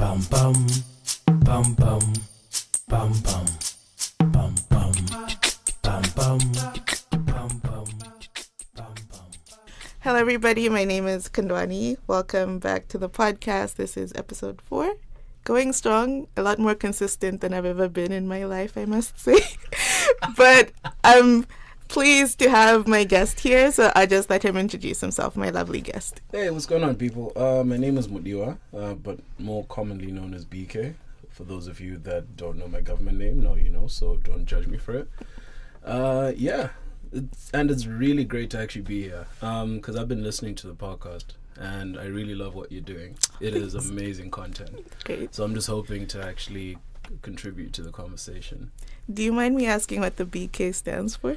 Bum bum bum bum bum bum bum bum bum bum bum bum bum. Hello, everybody. My name is Kandwani. Welcome back to the podcast. This is episode 4. Going strong, a lot more consistent than I've ever been in my life, I must say. But I'm pleased to have my guest here, so I'll just let him introduce himself, my lovely guest. Hey, what's going on, people? My name is Mudiwa, but more commonly known as BK. For those of you that don't know my government name, now you know, so don't judge me for it. It's really great to actually be here, because I've been listening to the podcast, and I really love what you're doing. It is amazing content. Great. So I'm just hoping to actually contribute to the conversation. Do you mind me asking what the BK stands for?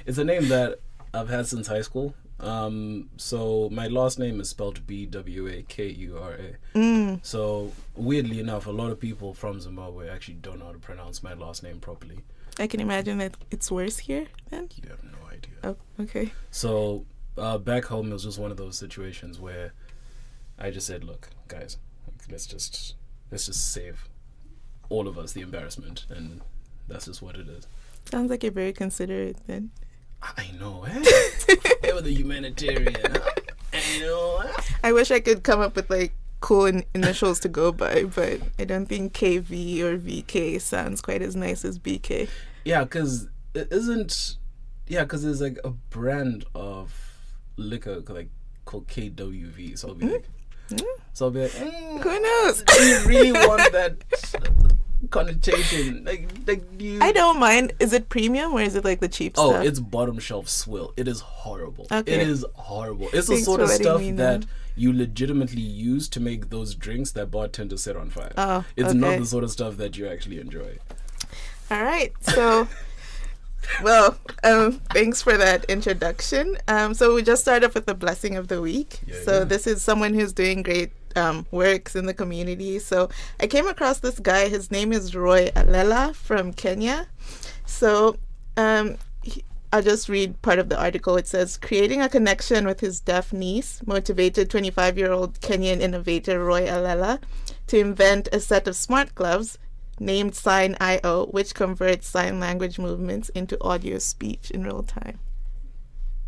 It's a name that I've had since high school. So my last name is spelled Bwakura. So weirdly enough, a lot of people from Zimbabwe actually don't know how to pronounce my last name properly. I can imagine that it's worse here then. You have no idea. Oh, okay. So back home, it was just one of those situations where I just said, "Look, guys, let's just save all of us the embarrassment," and that's just what it is. Sounds like you're very considerate then. I know, eh? Ever the humanitarian, huh? I know, eh? I wish I could come up with like cool initials to go by, but I don't think KV or VK sounds quite as nice as BK. Yeah, because there's like a brand of liquor like called KWV. So I'll be like, Who knows? Do you really want that connotation? Like you? I don't mind. Is it premium or is it like the cheap stuff? Oh, it's bottom shelf swill. It is horrible. Okay. It is horrible. It's the Thanks sort for of letting stuff me know. that you legitimately use to make those drinks that bartenders set on fire. Oh, it's okay. not the sort of stuff that you actually enjoy. All right. So, well, thanks for that introduction. So we just started off with the blessing of the week. Yeah. This is someone who's doing great works in the community. So I came across this guy. His name is Roy Alela from Kenya. So I'll just read part of the article. It says, creating a connection with his deaf niece motivated 25-year-old Kenyan innovator Roy Alela to invent a set of smart gloves named Sign.io, which converts sign language movements into audio speech in real time.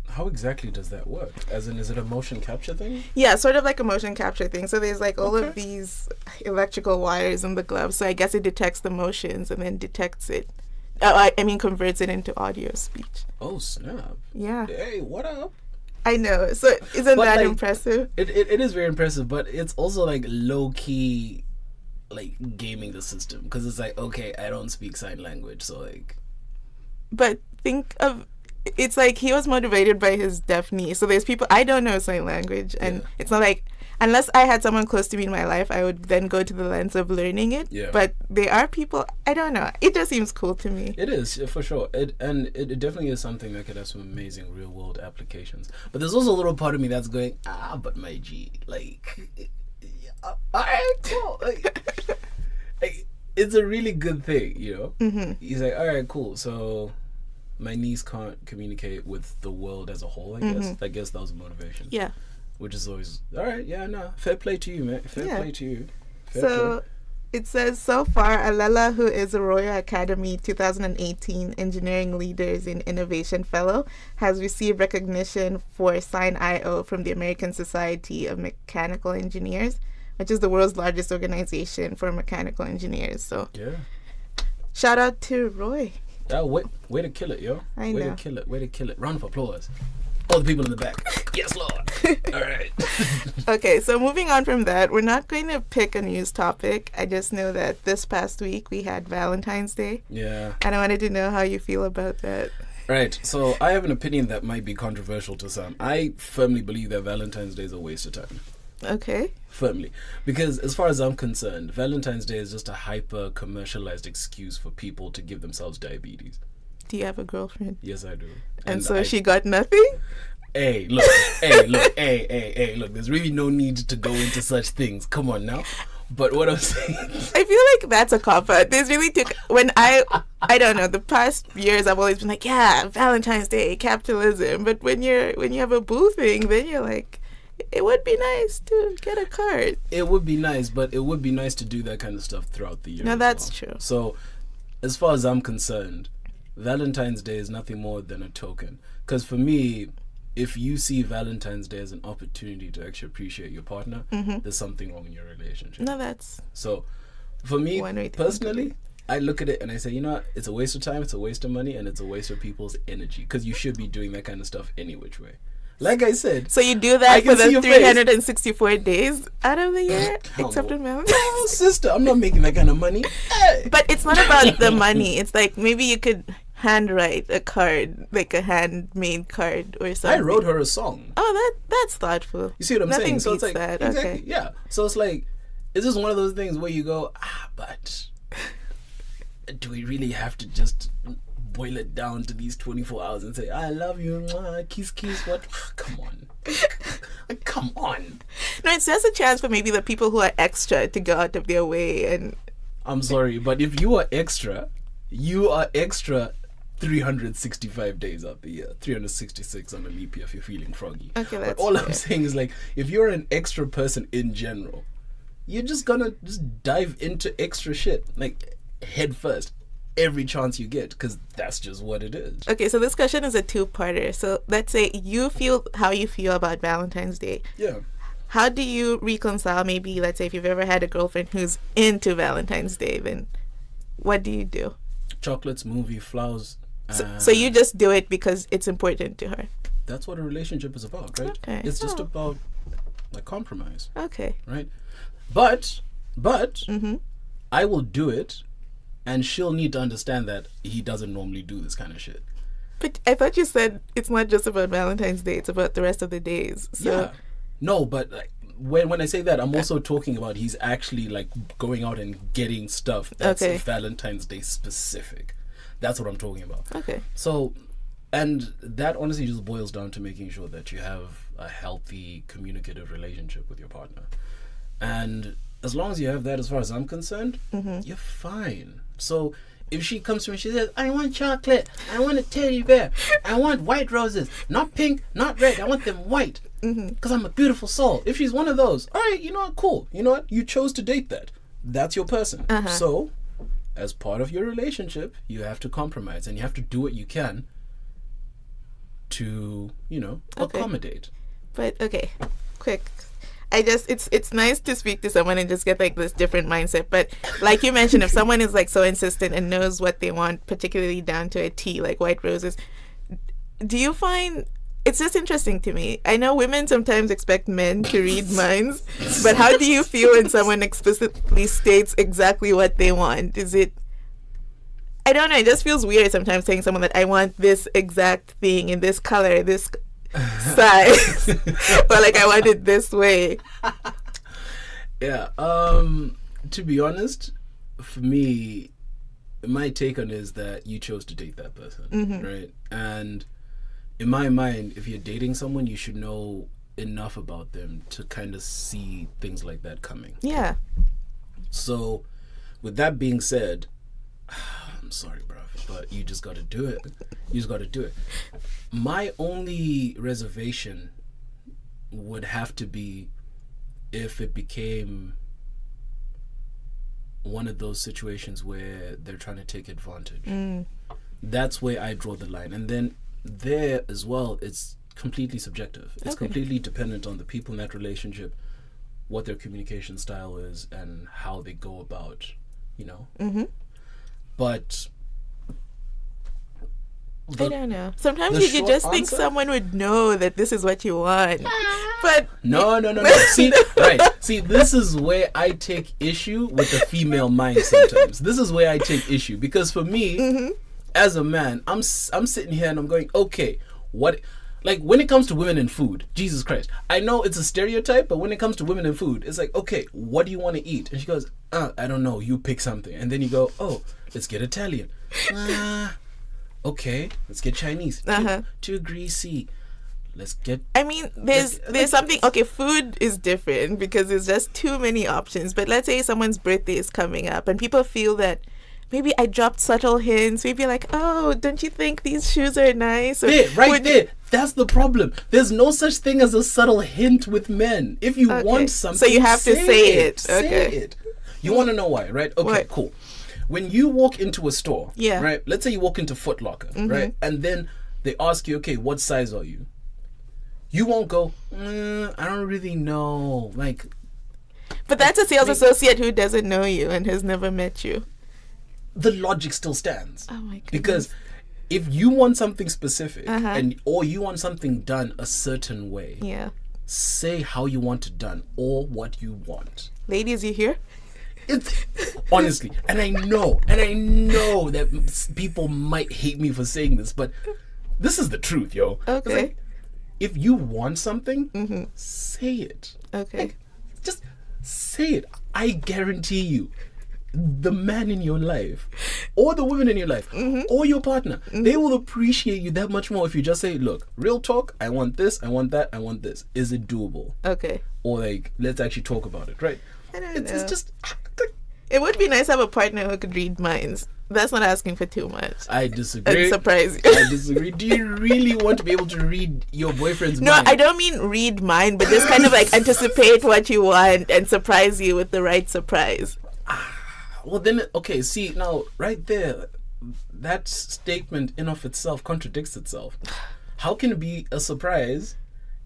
How exactly does that work? As in, is it a motion capture thing? Yeah, sort of like a motion capture thing. So there's like all of these electrical wires in the glove. So I guess it detects the motions and then detects it. Converts it into audio speech. Oh, snap. Yeah. Hey, what up? I know. So isn't that like, impressive? It is very impressive, but it's also like low-key like gaming the system, because it's like, okay, I don't speak sign language, so like... But think of... It's like he was motivated by his deaf niece. So there's people... I don't know sign language, and it's not like... Unless I had someone close to me in my life, I would then go to the lens of learning it. Yeah. But there are people... I don't know. It just seems cool to me. It is, for sure. It definitely is something that could have some amazing real-world applications. But there's also a little part of me that's going, but my G, like... alright, cool. Like, it's a really good thing, you know? Mm-hmm. He's like, alright, cool. So my niece can't communicate with the world as a whole, I guess. I guess that was a motivation. Yeah. Which is always, alright, yeah, no. Fair play to you, man. Fair play to you. So it says, so far, Alela, who is a Royal Academy 2018 Engineering Leaders in Innovation Fellow, has received recognition for Sign.io from the American Society of Mechanical Engineers, which is the world's largest organization for mechanical engineers. So, shout out to Roy. Yeah, way to kill it, yo. I know. Way to kill it. Round of applause. All the people in the back. Yes, Lord. All right. Okay, so moving on from that, we're not going to pick a news topic. I just know that this past week we had Valentine's Day. Yeah. And I wanted to know how you feel about that. Right, so I have an opinion that might be controversial to some. I firmly believe that Valentine's Day is a waste of time. Okay. Firmly. Because as far as I'm concerned, Valentine's Day is just a hyper-commercialized excuse for people to give themselves diabetes. Do you have a girlfriend? Yes, I do. And so she got nothing? Hey, look, there's really no need to go into such things. Come on now. But what I'm saying... I feel like that's a cop-out. There's really... When I don't know, the past years I've always been like, yeah, Valentine's Day, capitalism. But when you have a boo thing, then you're like... it would be nice to get a card. It would be nice, but it would be nice to do that kind of stuff throughout the year. No, as that's well. true. So, as far as I'm concerned, Valentine's Day is nothing more than a token. Because for me, if you see Valentine's Day as an opportunity to actually appreciate your partner, there's something wrong in your relationship. No, that's So, for me, one way to personally, I look at it and I say, you know what? It's a waste of time, it's a waste of money, and it's a waste of people's energy. Because you should be doing that kind of stuff any which way. Like I said. So you do I that can for see the your 364 days out of the year, Come except on. on Valentine's. Oh, sister, I'm not making that kind of money. Hey. But it's not about the money. It's like maybe you could handwrite a card, like a handmade card or something. I wrote her a song. Oh, that's thoughtful. You see what I'm Nothing saying? So it's beats like that. exactly, Okay. yeah. So it's like, it's just one of those things where you go, but do we really have to just boil it down to these 24 hours and say, I love you, mwah, kiss, kiss, what? Come on. Come on. No, it's just a chance for maybe the people who are extra to go out of their way. And I'm sorry, but if you are extra 365 days out the year, 366 on a leap year if you're feeling froggy. Okay, But that's all fair. I'm saying is, like, if you're an extra person in general, you're just gonna just dive into extra shit, like, head first, every chance you get, because that's just what it is. okay, so this question is a two-parter. So let's say you feel how you feel about Valentine's Day. Yeah. How do you reconcile, maybe, let's say, if you've ever had a girlfriend who's into Valentine's Day, then what do you do? Chocolates, movie, flowers. So you just do it because it's important to her. That's what a relationship is about, right? Okay. It's just Oh. about, like, compromise, Okay. right? But Mm-hmm. I will do it, and she'll need to understand that he doesn't normally do this kind of shit. But I thought you said it's not just about Valentine's Day, it's about the rest of the days. So Yeah. No, but like, when I say that, I'm also talking about he's actually, like, going out and getting stuff that's Okay. Valentine's Day specific. That's what I'm talking about. okay. So, and that honestly just boils down to making sure that you have a healthy, communicative relationship with your partner. And as long as you have that, as far as I'm concerned, you're fine. So if she comes to me and she says, I want chocolate, I want a teddy bear, I want white roses, not pink, not red, I want them white, because I'm a beautiful soul. If she's one of those, all right, you know what, cool. You know what, you chose to date that. That's your person. So as part of your relationship, you have to compromise, and you have to do what you can to, Okay. accommodate. But okay, quick. It's nice to speak to someone and just get like this different mindset. But like you mentioned, if someone is like so insistent and knows what they want, particularly down to a T, like white roses, do you find it's just interesting to me? I know women sometimes expect men to read minds, but how do you feel when someone explicitly states exactly what they want? Is it, I don't know, it just feels weird sometimes saying to someone that I want this exact thing in this color, this size, or like I want it this way. Yeah. To be honest, for me, my take on it is that you chose to date that person, right? And in my mind, if you're dating someone, you should know enough about them to kind of see things like that coming. Yeah. So, with that being said, I'm sorry, bro, but you just got to do it. You just got to do it. My only reservation would have to be if it became one of those situations where they're trying to take advantage. That's where I draw the line. And then there as well, it's completely subjective. It's Okay. completely dependent on the people in that relationship, what their communication style is, and how they go about, But I don't know. Sometimes the you short just think answer? someone would know that this is what you want. But No. See, right. See, this is where I take issue with the female mind sometimes. This is where I take issue. Because for me, as a man, I'm sitting here and I'm going, okay, what... Like, when it comes to women and food, Jesus Christ, I know it's a stereotype, but when it comes to women and food, it's like, okay, what do you want to eat? And she goes, I don't know, you pick something. And then you go, oh, let's get Italian. Okay, let's get Chinese. Too greasy. Let's get... I mean, there's something, okay, food is different because there's just too many options. But let's say someone's birthday is coming up and people feel that maybe I dropped subtle hints. Maybe like, oh, don't you think these shoes are nice? Or There, right there. That's the problem. There's no such thing as a subtle hint with men. If you want something, so you have to say it. Say it. You want to know why, right? Okay, What? cool. When you walk into a store, Yeah. right? Let's say you walk into Foot Locker, right? And then they ask you, okay, what size are you? You won't go, I don't really know. Like, But that's a sales associate who doesn't know you and has never met you. the logic still stands. Oh my goodness. Because if you want something specific or you want something done a certain way, Yeah. say how you want it done or what you want. Ladies, you hear? It's honestly, and I know that people might hate me for saying this, but this is the truth, yo. It's Okay. like, if you want something, say it. Okay. Like, just say it. I guarantee you, the man in your life, or the woman in your life, or your partner, they will appreciate you that much more if you just say, look, real talk, I want this, I want that, I want this. Is it doable? Okay. Or like, let's actually talk about it, right? I don't It's know. just... It would be nice to have a partner who could read minds. That's not asking for too much. I disagree. And surprise you. I disagree. Do you really want to be able to read your boyfriend's No, mind? I don't mean read mind, but just kind of like anticipate what you want and surprise you with the right surprise. Well, then, okay, see, now, right there, that statement in of itself contradicts itself. How can it be a surprise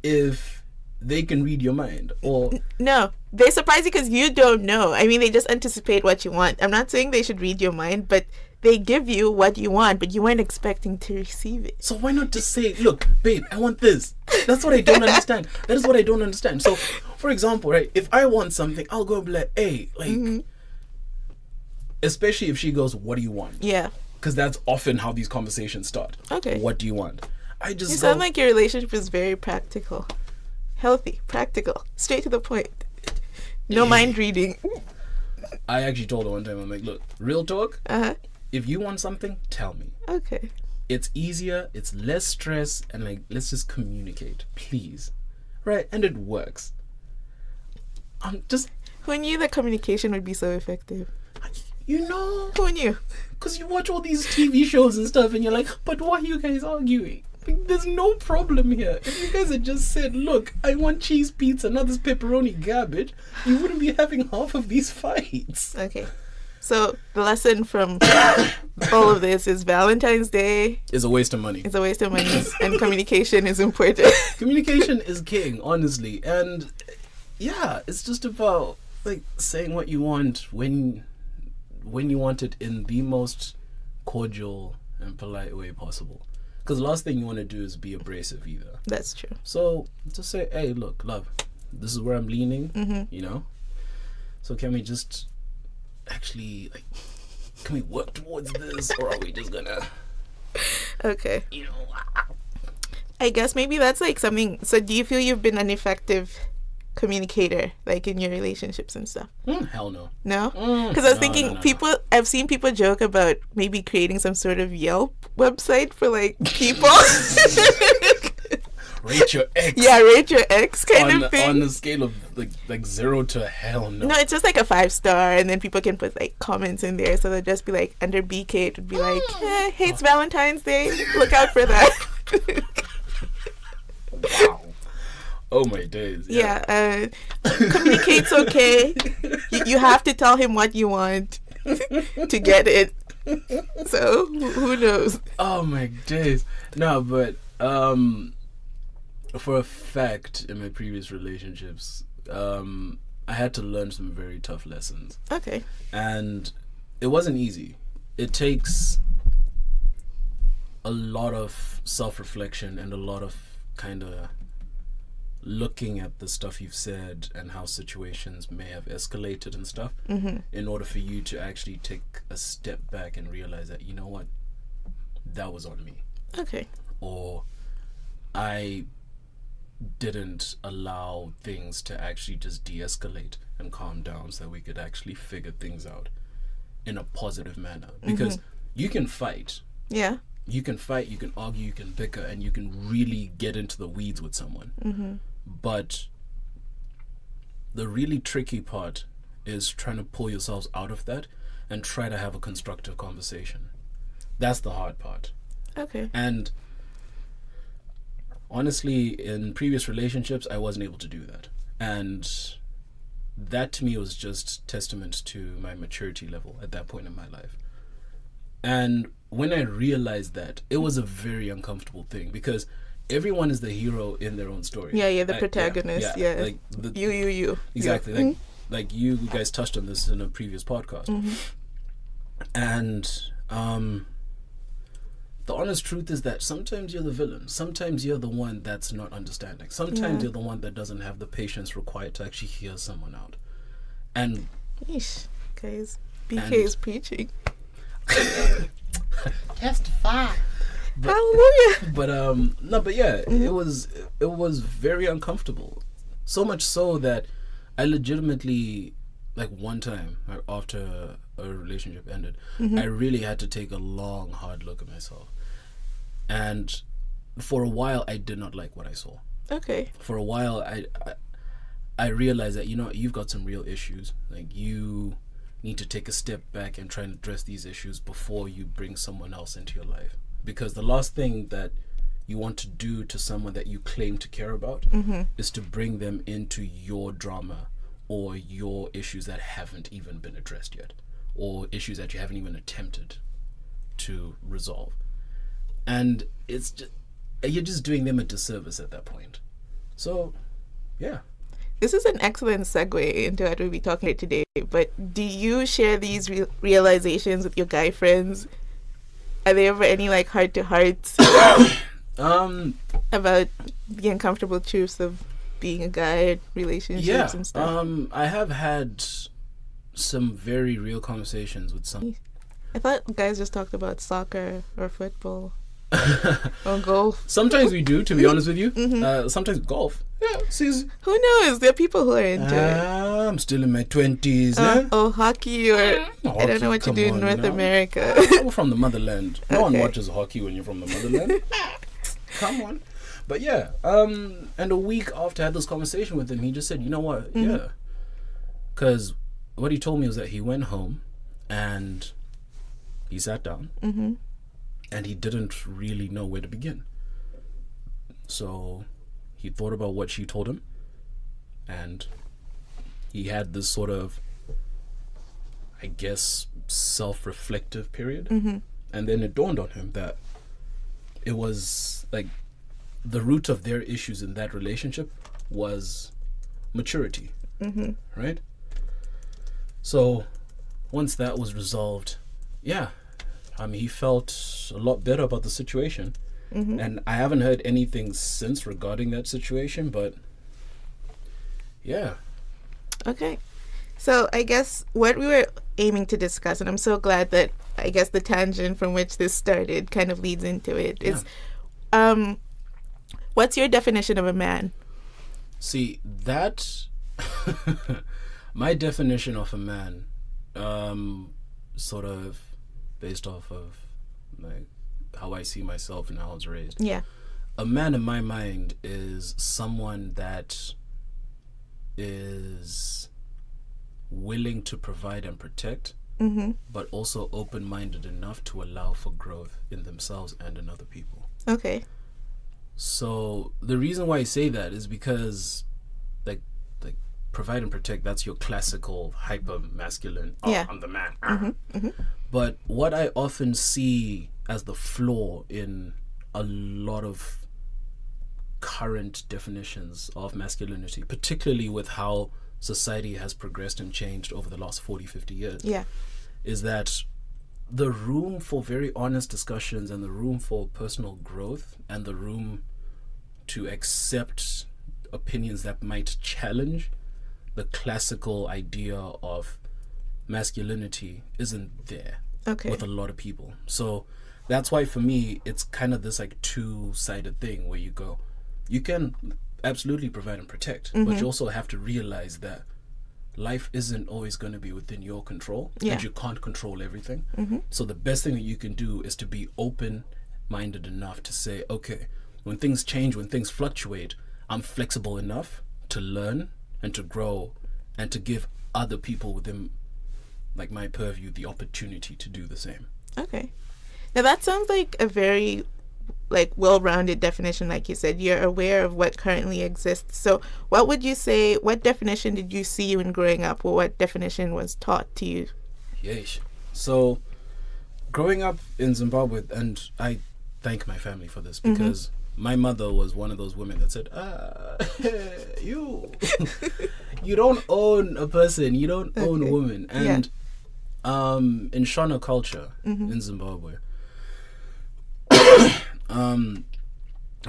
if they can read your mind? Or No, they surprise you because you don't know. I mean, they just anticipate what you want. I'm not saying they should read your mind, but they give you what you want, but you weren't expecting to receive it. so why not just say, look, babe, I want this. That's what I don't understand. That is what I don't understand. So, for example, right, if I want something, I'll go and be like, hey, like, especially if she goes, what do you want? Yeah. Because that's often how these conversations start. Okay. What do you want? I just You go, sound like your relationship is very practical. Healthy, practical, straight to the point. No mind reading. I actually told her one time, I'm like, look, real talk, Uh-huh. if you want something, tell me. Okay. It's easier, it's less stress, and like, let's just communicate, please. Right? And it works. I'm just, Who knew that communication would be so effective? you know, Who knew? because you watch all these TV shows and stuff, and you're like, but why are you guys arguing? Like, there's no problem here. If you guys had just said, look, I want cheese pizza, not this pepperoni garbage, you wouldn't be having half of these fights. Okay. So the lesson from all of this is Valentine's Day It's a waste of money. is a waste of money and communication is important. Communication is king, honestly. And yeah, it's just about like saying what you want when you want it in the most cordial and polite way possible. Because the last thing you want to do is be abrasive either. That's true. So just say, hey, look, love, this is where I'm leaning, you know? So can we just actually, like, can we work towards this? Or are we just gonna, Okay. you know, I guess maybe that's like something. So do you feel you've been an effective communicator, like in your relationships and stuff? hell no. No? Because I was No, thinking no. people, I've seen people joke about maybe creating some sort of Yelp website for like people. Rate your ex. Yeah, rate your ex kind of thing. On the scale of like 0 to hell no. No, it's just like a 5-star, and then people can put like comments in there. So they'll just be like, under BK, it would be like, hates Valentine's Day. Look out for that. Wow. Oh my days. Yeah, communicate's okay. You have to tell him what you want to get it. So who knows? Oh my days. No, but for a fact, in my previous relationships, I had to learn some very tough lessons, Okay. and it wasn't easy. It takes a lot of self-reflection and a lot of kind of looking at the stuff you've said and how situations may have escalated and stuff in order for you to actually take a step back and realize that, you know what, that was on me, Okay. or I didn't allow things to actually just de-escalate and calm down so that we could actually figure things out in a positive manner, because you can fight, Yeah. you can argue, you can bicker, and you can really get into the weeds with someone. But the really tricky part is trying to pull yourselves out of that and try to have a constructive conversation. That's the hard part. Okay. And honestly, in previous relationships, I wasn't able to do that. And that to me was just testament to my maturity level at that point in my life. And when I realized that, it was a very uncomfortable thing, because everyone is the hero in their own story. Yeah, the protagonist. Yeah. Like you. Exactly. You. Like you guys touched on this in a previous podcast. And the honest truth is that sometimes you're the villain. Sometimes you're the one that's not understanding. Sometimes you're the one that doesn't have the patience required to actually hear someone out. And Yeesh, guys, BK is preaching. Testify. Hallelujah. But it was very uncomfortable. So much so that I legitimately, like, one time after a relationship ended, I really had to take a long, hard look at myself. And for a while, I did not like what I saw. Okay. For a while, I realized that, you've got some real issues. Like, you need to take a step back and try and address these issues before you bring someone else into your life. Because the last thing that you want to do to someone that you claim to care about is to bring them into your drama or your issues that haven't even been addressed yet, or issues that you haven't even attempted to resolve. And it's just, you're just doing them a disservice at that point. So, yeah. This is an excellent segue into what we'll be talking about today. But do you share these realizations with your guy friends? Are there ever any like heart-to-hearts about the uncomfortable truths of being a guy, relationships and stuff? I have had some very real conversations with some. I thought guys just talked about soccer or football or golf. Sometimes we do, to be honest with you. Sometimes golf. Yeah, see. Who knows? There are people who are into it. I'm still in my 20s. Hockey or I don't know what you do in North America. We're from the motherland. No one watches hockey when you're from the motherland. Come on. But yeah, and a week after I had this conversation with him, he just said, you know what? Yeah. Because what he told me was that he went home and he sat down and he didn't really know where to begin. So he thought about what she told him, and he had this sort of, I guess, self-reflective period. And then it dawned on him that it was like the root of their issues in that relationship was maturity, right? So once that was resolved, he felt a lot better about the situation. And I haven't heard anything since regarding that situation, but yeah. Okay. So I guess what we were aiming to discuss, and I'm so glad that I guess the tangent from which this started kind of leads into it, is what's your definition of a man? See, that my definition of a man, sort of based off of like how I see myself and how I was raised. Yeah. A man in my mind is someone that is willing to provide and protect, but also open-minded enough to allow for growth in themselves and in other people. Okay. So the reason why I say that is because like provide and protect, that's your classical hyper masculine, I'm the man. But what I often see as the flaw in a lot of current definitions of masculinity, particularly with how society has progressed and changed over the last 40-50 years, is that the room for very honest discussions and the room for personal growth and the room to accept opinions that might challenge the classical idea of masculinity isn't there with a lot of people. So that's why for me it's kind of this like two-sided thing where you go, you can absolutely provide and protect, but you also have to realize that life isn't always going to be within your control, and you can't control everything. So the best thing that you can do is to be open-minded enough to say, okay, when things change, when things fluctuate, I'm flexible enough to learn and to grow and to give other people within like my purview the opportunity to do the same. Okay. Now that sounds like a very like well-rounded definition, like you said. You're aware of what currently exists. So what would you say, what definition did you see when growing up, or what definition was taught to you? Yeesh. So growing up in Zimbabwe, and I thank my family for this, because my mother was one of those women that said, you don't own a person, you don't own a woman. And in Shona culture in Zimbabwe,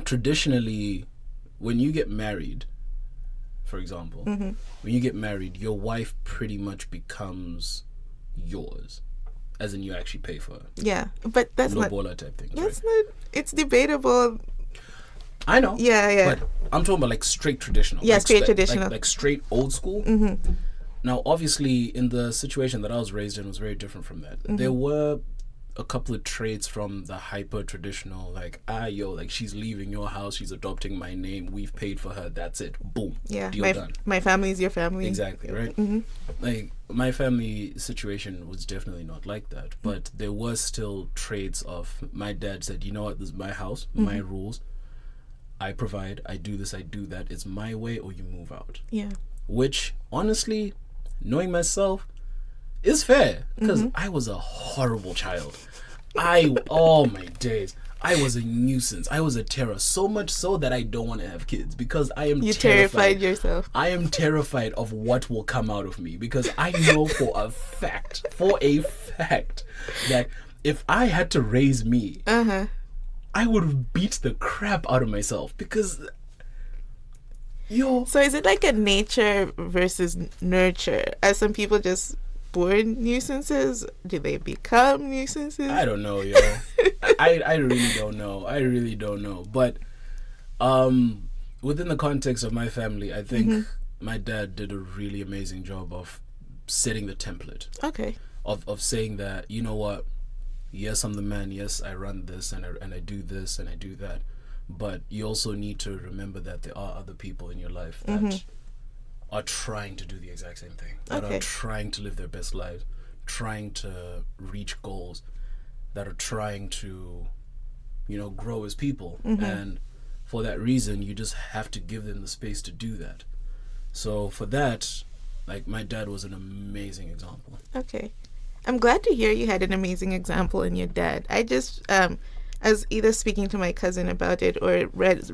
traditionally, when you get married, for example, when you get married, your wife pretty much becomes yours, as in you actually pay for her. Yeah, but that's not Lobola type thing. that's not, it's debatable. I know. Yeah. But I'm talking about like straight traditional. Yeah, like, straight traditional. Like straight old school. Now, obviously, in the situation that I was raised in was very different from that. There were a couple of traits from the hyper traditional, like, like she's leaving your house, she's adopting my name, we've paid for her, that's it, boom, deal done. My family's your family. Exactly, right? Like, my family situation was definitely not like that, but there was still traits of, my dad said, you know what, this is my house, my rules, I provide, I do this, I do that, it's my way or you move out. Yeah. Which, honestly, knowing myself, is fair, because I was a horrible child. Oh my days, I was a nuisance. I was a terror, so much so that I don't want to have kids, because I am terrified yourself. I am terrified of what will come out of me, because I know for a fact that if I had to raise me, I would have beat the crap out of myself, because So is it like a nature versus nurture? Are some people just born nuisances? Do they become nuisances? I don't know, yo. I really don't know. I really don't know. But within the context of my family, I think my dad did a really amazing job of setting the template. Okay. Of saying that, you know what, yes, I'm the man, yes, I run this and I do this and I do that. But you also need to remember that there are other people in your life that are trying to do the exact same thing, that are trying to live their best lives, trying to reach goals, that are trying to, grow as people. And for that reason, you just have to give them the space to do that. So for that, like, my dad was an amazing example. Okay. I'm glad to hear you had an amazing example in your dad. I just, I was either speaking to my cousin about it or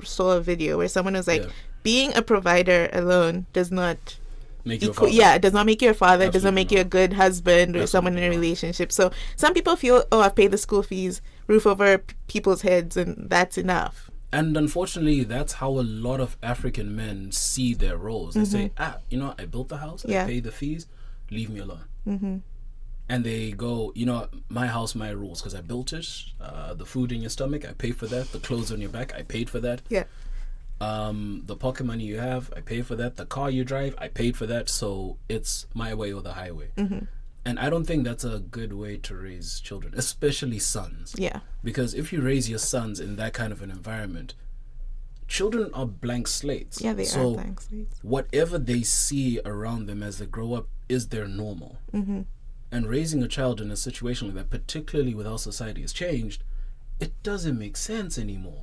saw a video where someone was like, being a provider alone does not make you a father. Yeah, it does not make you a father. It does not Absolutely make you a good husband or someone in a relationship. So some people feel, I've paid the school fees, roof over people's heads, and that's enough. And unfortunately, that's how a lot of African men see their roles. They say, I built the house, I pay the fees, leave me alone. And they go, my house, my rules, because I built it. The food in your stomach, I paid for that. The clothes on your back, I paid for that. Yeah. The pocket money you have, I paid for that. The car you drive, I paid for that. So it's my way or the highway. And I don't think that's a good way to raise children, especially sons. Yeah. Because if you raise your sons in that kind of an environment, children are blank slates. Yeah, they are blank slates. Whatever they see around them as they grow up is their normal. And raising a child in a situation like that, particularly with how society has changed, it doesn't make sense anymore.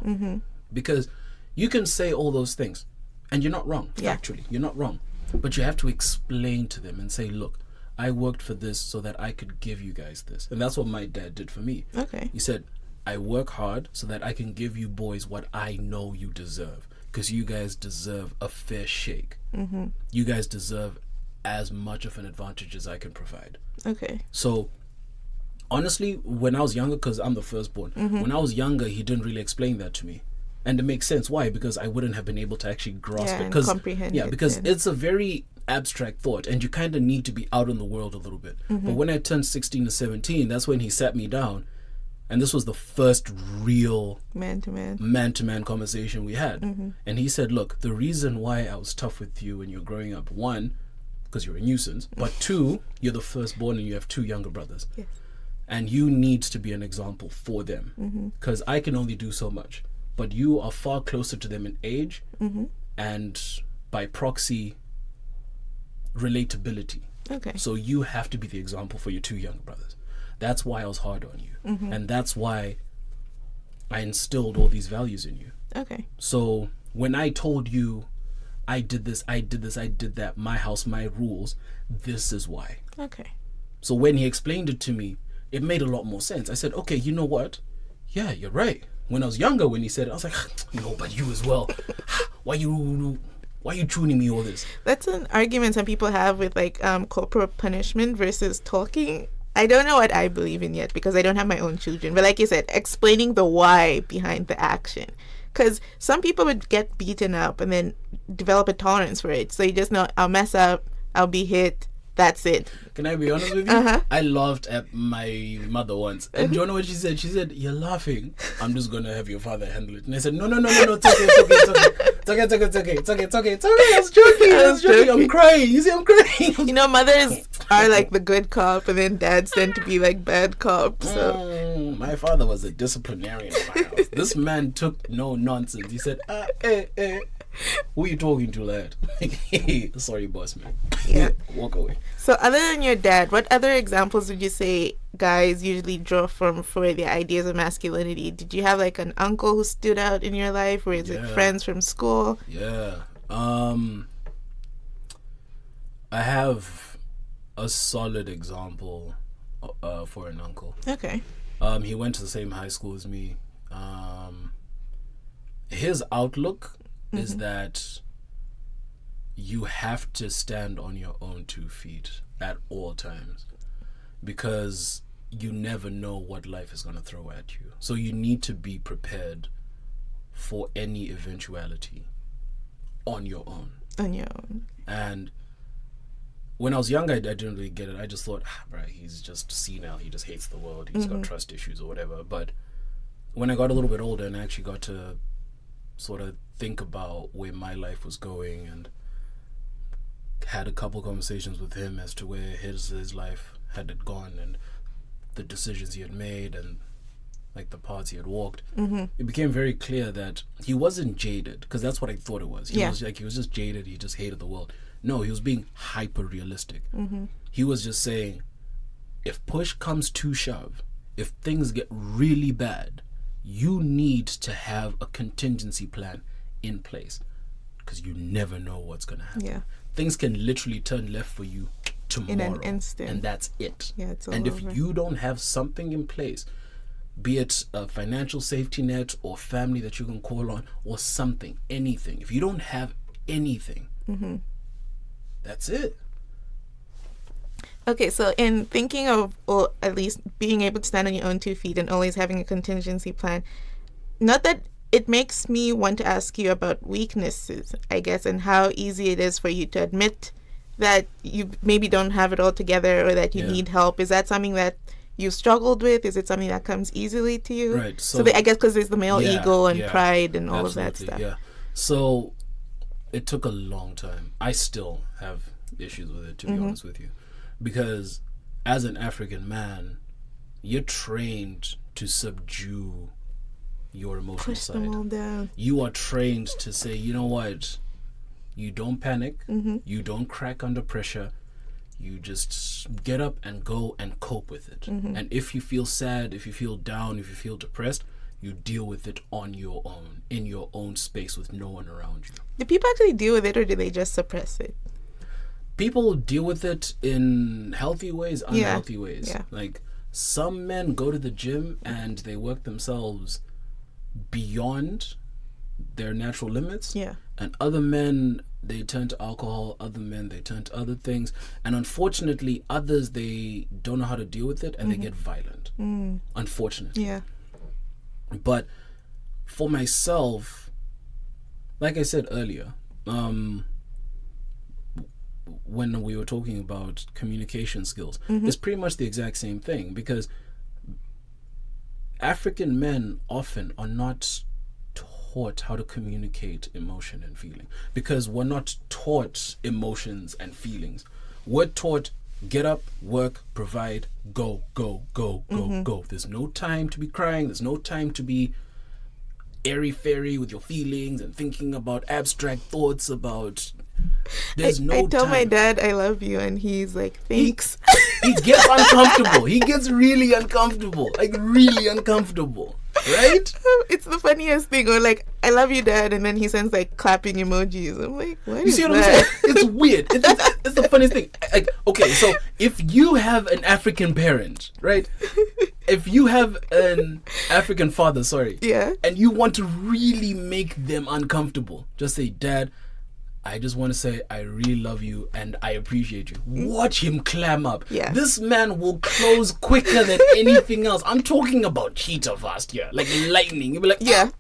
Because you can say all those things, and you're not wrong. Factually, you're not wrong. But you have to explain to them and say, look, I worked for this so that I could give you guys this. And that's what my dad did for me. Okay. He said, I work hard so that I can give you boys what I know you deserve. Because you guys deserve a fair shake. You guys deserve as much of an advantage as I can provide. Okay. So, honestly, when I was younger, because I'm the firstborn, when I was younger, he didn't really explain that to me. And it makes sense. Why? Because I wouldn't have been able to actually grasp it. And comprehend it. Because it's a very abstract thought, and you kind of need to be out in the world a little bit. But when I turned 16 to 17, that's when he sat me down, and this was the first real man-to-man conversation we had. And he said, look, the reason why I was tough with you when you're growing up, one, because you're a nuisance, but two, you're the firstborn and you have two younger brothers. Yes. And you need to be an example for them, because I can only do so much. But you are far closer to them in age and by proxy, relatability. Okay. So you have to be the example for your two younger brothers. That's why I was hard on you. And that's why I instilled all these values in you. Okay. So when I told you I did this, I did that, my house, my rules, this is why. Okay. So when he explained it to me, it made a lot more sense. I said, okay, you know what? Yeah, you're right. When I was younger, when he said it, I was like, no, but you as well. Why you tuning me all this? That's an argument some people have with like corporal punishment versus talking. I don't know what I believe in yet because I don't have my own children. But like you said, explaining the why behind the action. Because some people would get beaten up and then develop a tolerance for it. So you just know, I'll mess up, I'll be hit, that's it. Can I be honest with you? Uh-huh. I laughed at my mother once. And do you know what she said? She said, you're laughing. I'm just going to have your father handle it. And I said, no, it's okay. I was joking. I'm crying. You see, I'm crying. You know, mothers are like the good cop and then dads tend to be like bad cops. So. My father was a disciplinarian in my house. This man took no nonsense. He said, who are you talking to, lad? Sorry, boss, man. Yeah. Walk away. So other than your dad, what other examples would you say guys usually draw from for the ideas of masculinity? Did you have like an uncle who stood out in your life, or is it friends from school? Yeah. I have a solid example for an uncle. Okay. He went to the same high school as me. His outlook is that you have to stand on your own 2 feet at all times, because you never know what life is going to throw at you. So you need to be prepared for any eventuality on your own. On your own. And when I was younger, I didn't really get it. I just thought, right, he's just senile. He just hates the world. He's got trust issues or whatever. But when I got a little bit older and I actually got to sort of think about where my life was going, and had a couple conversations with him as to where his life had gone and the decisions he had made and like the paths he had walked, it became very clear that he wasn't jaded, because that's what I thought it was. He was just jaded. He just hated the world. No, he was being hyper realistic. He was just saying, if push comes to shove, if things get really bad, you need to have a contingency plan in place, because you never know what's going to happen. Yeah. Things can literally turn left for you tomorrow. In an instant. And that's it. Yeah, it's all and if over. you don't have something in place, be it a financial safety net or family that you can call on or something, anything. If you don't have anything, that's it. Okay, so in thinking of, or at least being able to stand on your own 2 feet and always having a contingency plan, not that it makes me want to ask you about weaknesses, I guess, and how easy it is for you to admit that you maybe don't have it all together or that you need help. Is that something that you struggled with? Is it something that comes easily to you? Right. So I guess because there's the male ego and pride and all of that stuff. Yeah. So it took a long time. I still have issues with it, to be honest with you. Because as an African man, you're trained to subdue your emotional Push side. them all down. You are trained to say, you know what? You don't panic. You don't crack under pressure. You just get up and go and cope with it. And if you feel sad, if you feel down, if you feel depressed, you deal with it on your own, in your own space with no one around you. Do people actually deal with it, or do they just suppress it? People deal with it in healthy ways, unhealthy ways. Yeah. Like, some men go to the gym and they work themselves beyond their natural limits. Yeah. And other men, they turn to alcohol. Other men, they turn to other things. And unfortunately, others, they don't know how to deal with it and they get violent. Unfortunately. Yeah. But for myself, like I said earlier, when we were talking about communication skills, it's pretty much the exact same thing, because African men often are not taught how to communicate emotion and feeling, because we're not taught emotions and feelings. We're taught get up, work, provide, go. There's no time to be crying. There's no time to be airy-fairy with your feelings and thinking about abstract thoughts about... There's no time. I tell my dad I love you and he's like, thanks. He gets uncomfortable. He gets really uncomfortable. Like, really uncomfortable. Right? It's the funniest thing. Or like, I love you, Dad, and then he sends like clapping emojis. I'm like, what You is see what that? I'm saying? It's weird. It's the funniest thing. Like, okay, so if you have an African parent, right? If you have an African father, sorry, Yeah. and you want to really make them uncomfortable, just say, Dad, I just want to say I really love you and I appreciate you. Watch him clam up. Yeah. This man will close quicker than anything else. I'm talking about cheetah fast here, like lightning. You'll be like, Yeah.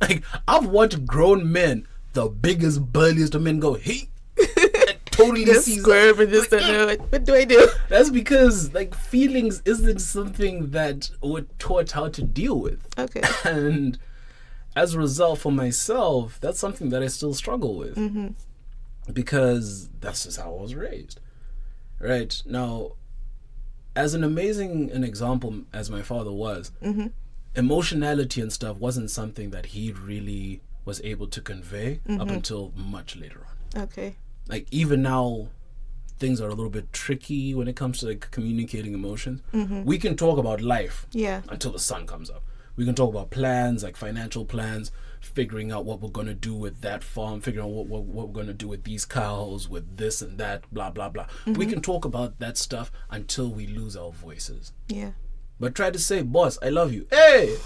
Like, I've watched grown men, the biggest, burliest of men, go, hey, and totally Just seize squirm and just don't know what do I do? That's because, like, feelings isn't something that we're taught how to deal with. Okay. And as a result, for myself, that's something that I still struggle with. Because that's just how I was raised. Right? Now, as an example as my father was, emotionality and stuff wasn't something that he really was able to convey up until much later on. Okay. Like, even now, things are a little bit tricky when it comes to like communicating emotions. We can talk about life until the sun comes up. We can talk about plans, like financial plans, figuring out what we're going to do with that farm, figuring out what we're going to do with these cows, with this and that, blah, blah, blah. We can talk about that stuff until we lose our voices. Yeah. But try to say, boss, I love you. Hey!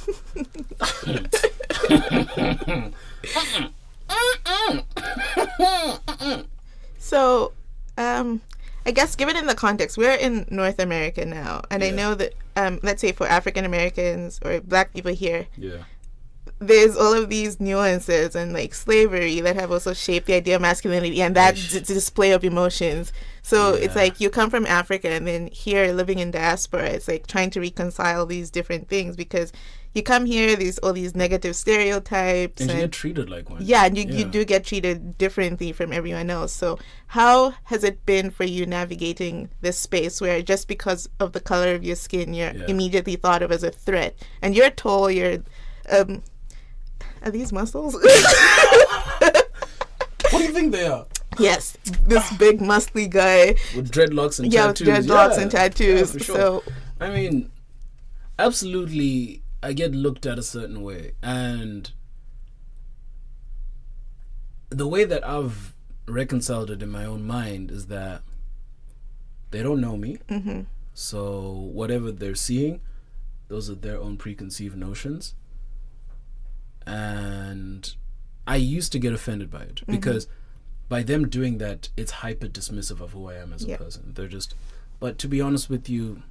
So, I guess given in the context, we're in North America now, and I know that, let's say for African Americans or Black people here, there's all of these nuances and like slavery that have also shaped the idea of masculinity and that display of emotions. So it's like you come from Africa and then here living in diaspora, it's like trying to reconcile these different things because you come here, all these negative stereotypes. And you get treated like one. Yeah, and you do get treated differently from everyone else. So how has it been for you navigating this space where just because of the color of your skin, you're immediately thought of as a threat? And you're tall, you're... are these muscles? What do you think they are? Yes, this big muscly guy. With dreadlocks and tattoos. Yeah, with dreadlocks and tattoos. Yeah, for sure. So, I mean, absolutely, I get looked at a certain way. And the way that I've reconciled it in my own mind is that they don't know me. So whatever they're seeing, those are their own preconceived notions. And I used to get offended by it because by them doing that, it's hyper dismissive of who I am as a person. They're just, but to be honest with you,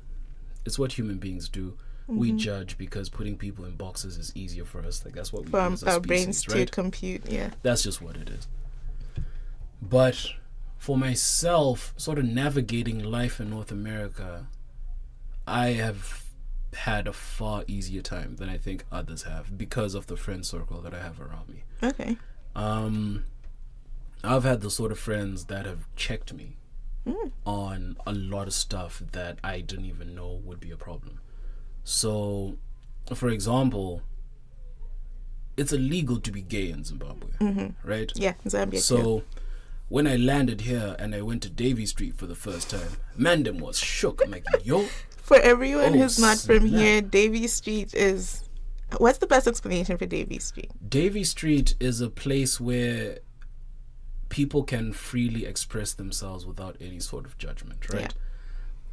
it's what human beings do. We judge because putting people in boxes is easier for us. Like that's what we do as a our species, brains right? to compute. Yeah, that's just what it is. But for myself, sort of navigating life in North America, I have had a far easier time than I think others have because of the friend circle that I have around me. Okay. I've had the sort of friends that have checked me on a lot of stuff that I didn't even know would be a problem. So, for example, it's illegal to be gay in Zimbabwe, right? Yeah, Zambia. So, too. when I landed here and I went to Davie Street for the first time, Mandem was shook. I'm like, yo. For everyone who's not from snap. here, Davie Street is... What's the best explanation for Davie Street? Davie Street is a place where people can freely express themselves without any sort of judgment, right?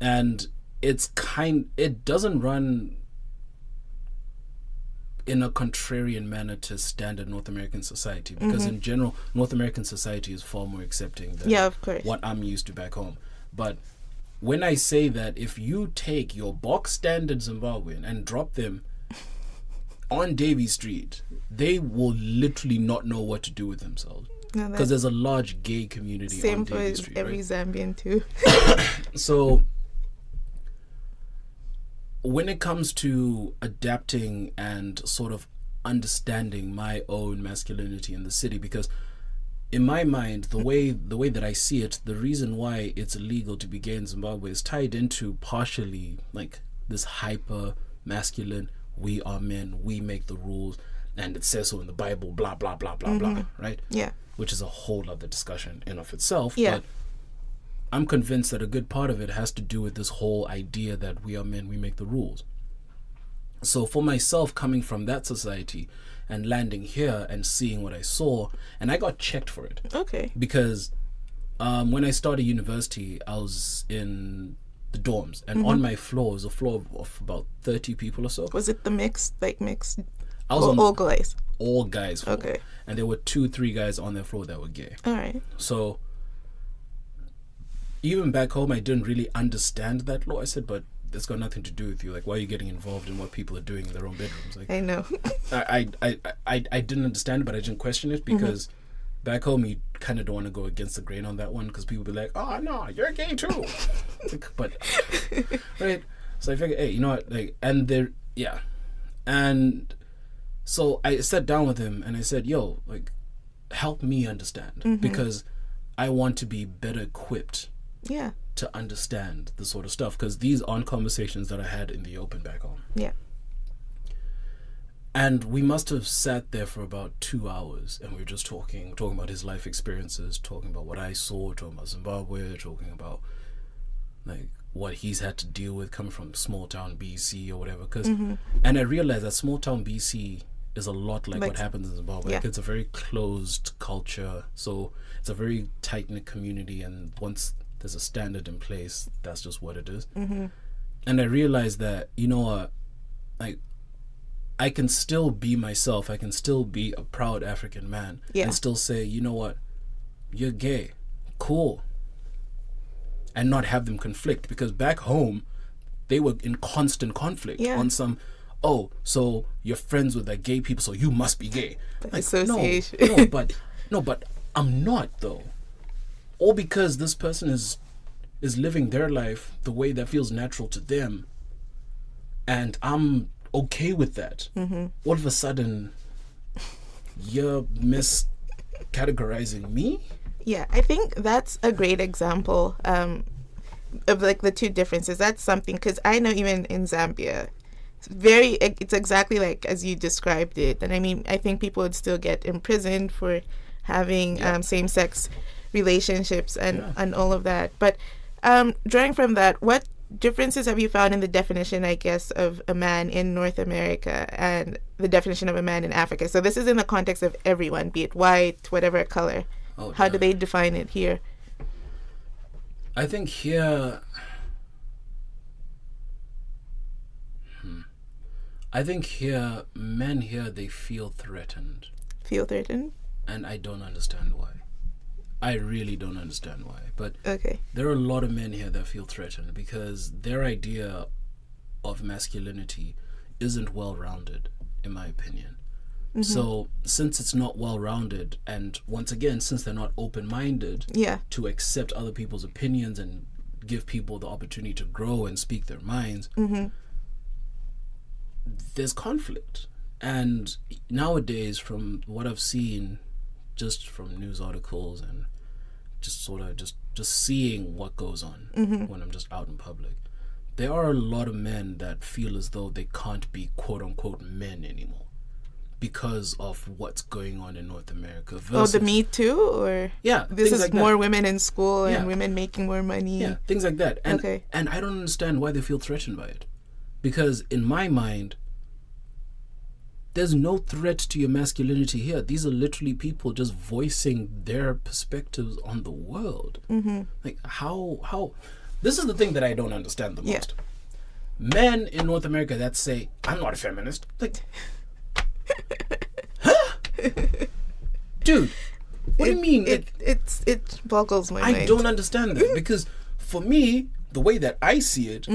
And it doesn't run in a contrarian manner to standard North American society because in general, North American society is far more accepting than of course. what I'm used to back home. But when I say that if you take your box standard Zimbabwean and drop them on Davie Street, they will literally not know what to do with themselves. Because there's a large gay community on Davie Street. Same for every right? Zambian too. So when it comes to adapting and sort of understanding my own masculinity in the city, because in my mind, the way that I see it, the reason why it's illegal to be gay in Zimbabwe is tied into partially like this hyper masculine, we are men, we make the rules, and it says so in the Bible, blah, blah, blah, blah, blah, right? Yeah. Which is a whole other discussion in of itself. Yeah. But I'm convinced that a good part of it has to do with this whole idea that we are men, we make the rules. So for myself, coming from that society and landing here and seeing what I saw, and I got checked for it. Okay. Because when I started university, I was in the dorms, and on my floor was a floor of about 30 people or so. Was it the mixed? I was on all guys? all guys floor. Okay. And there were 2-3 guys on their floor that were gay. All right. So even back home, I didn't really understand that law. I said, but it's got nothing to do with you. Like, why are you getting involved in what people are doing in their own bedrooms? Like, I know. I didn't understand it, but I didn't question it because back home you kind of don't want to go against the grain on that one because people be like, oh no, you're gay too. But right, so I figured, hey, you know what, like, and so I sat down with him and I said, yo, like, help me understand because I want to be better equipped to understand the sort of stuff, because these aren't conversations that I had in the open back home. Yeah. And we must have sat there for about 2 hours, and we were just talking about his life experiences, talking about what I saw, talking about Zimbabwe, talking about like what he's had to deal with coming from small town BC or whatever. And I realized that small town BC is a lot like what happens in Zimbabwe. Like, it's a very closed culture, so it's a very tight-knit community, and once there's a standard in place, that's just what it is. And I realized that, you know what, like, I can still be myself. I can still be a proud African man and still say, you know what, you're gay, cool, and not have them conflict, because back home they were in constant conflict on some, oh, so you're friends with like gay people, so you must be gay. Like, association. No, but I'm not though. All because this person is living their life the way that feels natural to them, and I'm okay with that. All of a sudden you're miscategorizing me. I think that's a great example of like the two differences. That's something, because I know even in Zambia it's exactly like as you described it. And I mean, I think people would still get imprisoned for having same-sex relationships and all of that. But drawing from that, what differences have you found in the definition, I guess, of a man in North America and the definition of a man in Africa? So this is in the context of everyone, be it white, whatever color. How do they define it here? I think here, men here, they feel threatened. Feel threatened? And I don't understand why. I really don't understand why. But okay, there are a lot of men here that feel threatened because their idea of masculinity isn't well-rounded, in my opinion. So since it's not well-rounded, and once again, since they're not open-minded to accept other people's opinions and give people the opportunity to grow and speak their minds, there's conflict. And nowadays, from what I've seen, just from news articles and just sort of just seeing what goes on when I'm just out in public, there are a lot of men that feel as though they can't be quote-unquote men anymore because of what's going on in North America. Versus, the Me Too? Or this is like more women in school and women making more money. Yeah, things like that. And, and I don't understand why they feel threatened by it. Because in my mind, there's no threat to your masculinity here. These are literally people just voicing their perspectives on the world. Like, how... This is the thing that I don't understand the most. Men in North America that say, I'm not a feminist. Like... Huh? Dude, what do you mean? It boggles my mind. I don't understand that, because for me, the way that I see it,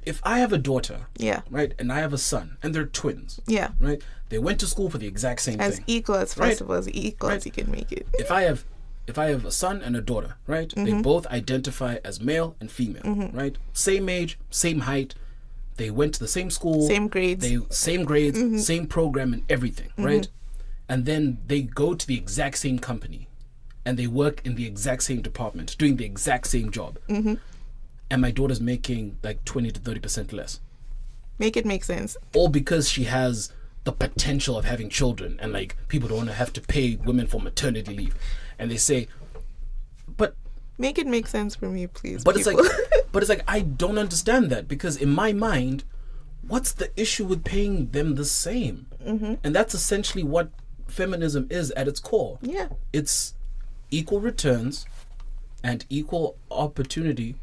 if I have a daughter, right, and I have a son, and they're twins, right, they went to school for the exact same thing. As equal as possible, as equal as you can make it. If I have a son and a daughter, right, they both identify as male and female, right, same age, same height. They went to the same school, same grades, same program and everything, right? And then they go to the exact same company and they work in the exact same department, doing the exact same job. And my daughter's making like 20 to 30% less. Make it make sense. All because she has the potential of having children, and like people don't want to have to pay women for maternity leave. And they say, but... Make it make sense for me, please. But it's like I don't understand that, because in my mind, what's the issue with paying them the same? And that's essentially what feminism is at its core. Yeah. It's equal returns and equal opportunity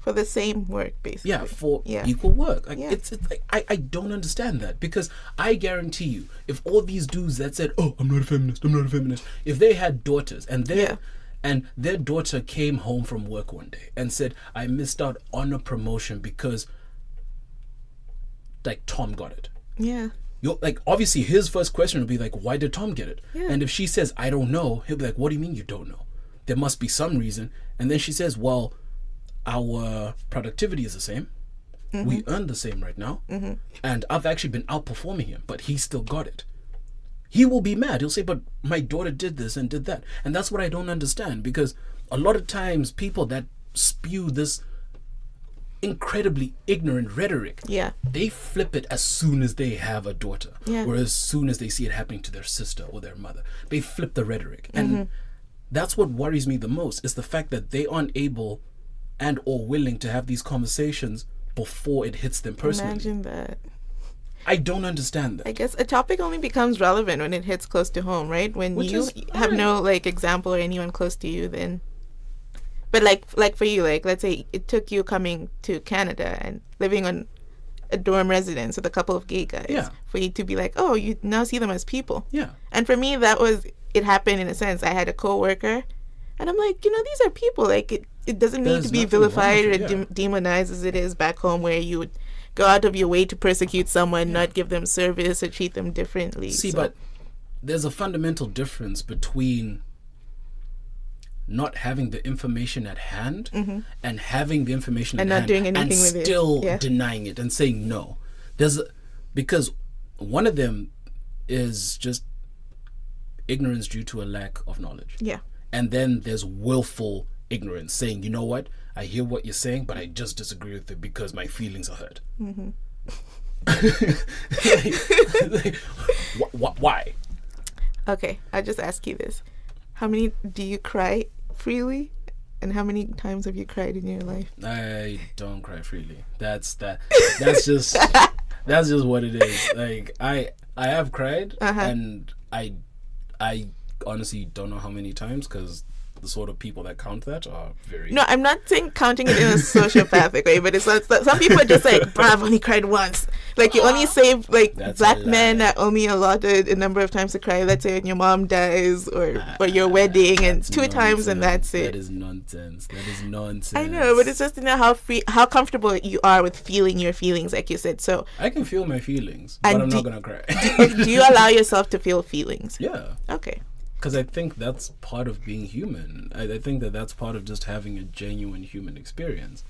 For the same work, basically. yeah, for equal work. Like, Yeah. it's like, I don't understand that, because I guarantee you, if all these dudes that said, "Oh, I'm not a feminist," if they had daughters and their daughter came home from work one day and said, "I missed out on a promotion because like Tom got it." Yeah. You're like, obviously his first question would be like, "Why did Tom get it?" Yeah. And if she says, "I don't know," he'll be like, "What do you mean you don't know? There must be some reason." And then she says, "Well, our productivity is the same. We earn the same right now. And I've actually been outperforming him, but he still got it." He will be mad. He'll say, "But my daughter did this and did that." And that's what I don't understand, because a lot of times people that spew this incredibly ignorant rhetoric, Yeah. they flip it as soon as they have a daughter, Yeah. or as soon as they see it happening to their sister or their mother. They flip the rhetoric. And that's what worries me the most, is the fact that they aren't able and or willing to have these conversations before it hits them personally. Imagine that. I don't understand that. I guess a topic only becomes relevant when it hits close to home, right? When Which you is have fine. no like example or anyone close to you, then. But like for you, like let's say it took you coming to Canada and living on a dorm residence with a couple of gay guys Yeah. for you to be like, oh, you now see them as people. Yeah. And for me, it happened in a sense. I had a coworker, and I'm like, these are people. Like it doesn't need There's to be nothing wrong vilified or with it, yeah. demonized as it is back home, where you would go out of your way to persecute someone, not give them service or treat them differently. See, So- but there's a fundamental difference between not having the information at hand and having the information And at not hand doing anything and with it. still Yeah. denying it and saying no. Because one of them is just ignorance due to a lack of knowledge. yeah. And then there's willful ignorance, saying, "You know what? I hear what you're saying, but I just disagree with it because my feelings are hurt." Why? Okay, I'll just ask you this. How many do you cry freely? And how many times have you cried in your life? I don't cry freely. That's just that's just what it is. Like I have cried, and I honestly don't know how many times, because the sort of people that count that are very... No, I'm not saying counting it in a sociopathic way, but it's like some people are just like, bruh, I've only cried once. Like you only save like That's black a men lie. are only allotted a number of times to cry. Let's say when your mom dies or your wedding, and That's 2 times and that's nonsense. it. That is nonsense. That is nonsense. I know, but it's just to know how comfortable you are with feeling your feelings, like you said. So I can feel my feelings, And but I'm do- not gonna cry. do you allow yourself to feel feelings? Yeah. Okay. Because I think that's part of being human. I think that's part of just having a genuine human experience.